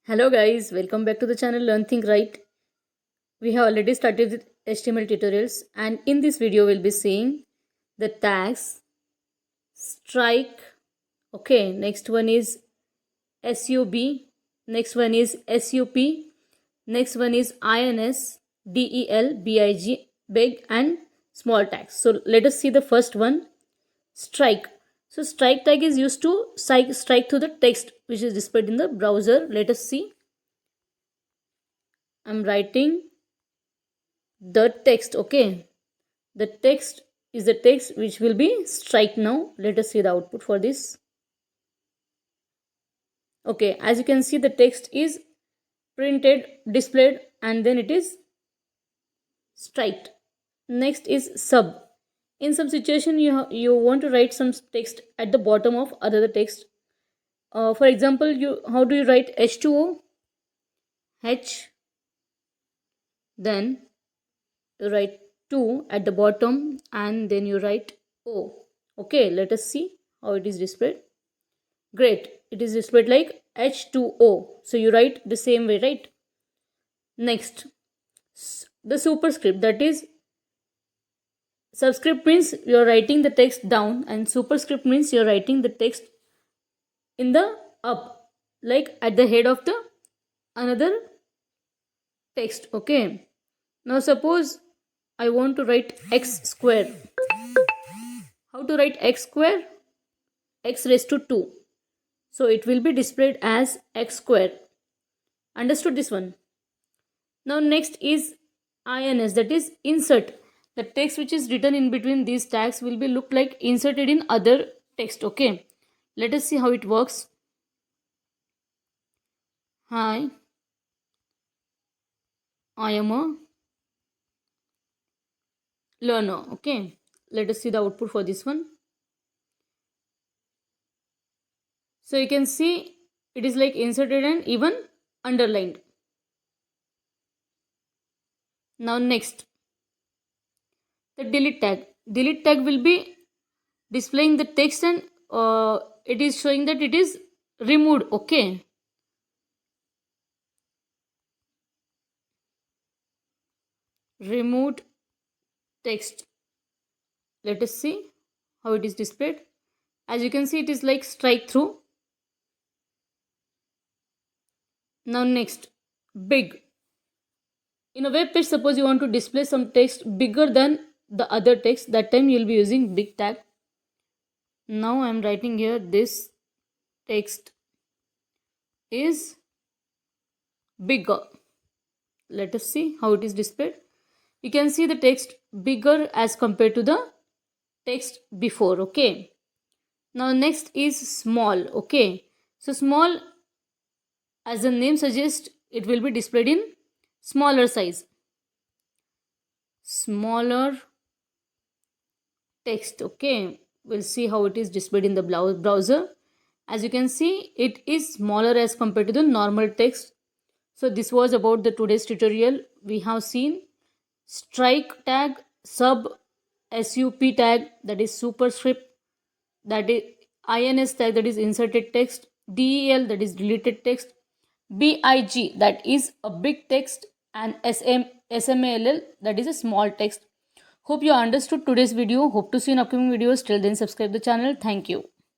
Hello guys, welcome back to the channel Learn Think Right. We have already started with HTML tutorials, and in this video we'll be seeing the tags, strike, okay, next one is SUB, next one is SUP, next one is INS, DEL, BIG, big and small tags. So let us see the first one, strike. So strike tag is used to strike through the text which is displayed in the browser. Let us see. I'm writing the text, okay. The text is the text which will be strike now. Let us see the output for this. Okay, as you can see, the text is printed, displayed, and then it is striked. Next is sub. In some situation, you want to write some text at the bottom of other text. For example, how do you write H2O? H. Then you write 2 at the bottom and then you write O. Okay, let us see how it is displayed. Great, it is displayed like H2O. So you write the same way, right? Next, the superscript, that is, subscript means you are writing the text down and superscript means you are writing the text in the up, like at the head of the another text. Okay, now suppose I want to write x square. How to write x square? X raised to 2. So it will be displayed as x square. Understood this one? Now next is INS, that is insert. The text which is written in between these tags will be look like inserted in other text. Okay, let us see how it works. Hi, I am a learner. Okay, let us see the output for this one. So you can see it is like inserted and even underlined. Now next, the delete tag. Delete tag will be displaying the text and it is showing that it is removed. Okay. Removed text. Let us see how it is displayed. As you can see, it is like strike through. Now next, big. In a web page, suppose you want to display some text bigger than the other text, that time you will be using big tag. Now I am writing here this text is bigger. Let us see how it is displayed. You can see the text bigger as compared to the text before. Okay, now next is small. Okay, so small, as the name suggests, it will be displayed in smaller size, smaller text. Okay, we'll see how it is displayed in the browser. As you can see, it is smaller as compared to the normal text. So this was about the today's tutorial. We have seen strike tag, sub, sup tag, that is superscript, that is ins tag, that is inserted text, del, that is deleted text, big, that is a big text, and small, that is a small text. Hope you understood today's video. Hope to see you in upcoming videos. Till then, subscribe the channel. Thank you.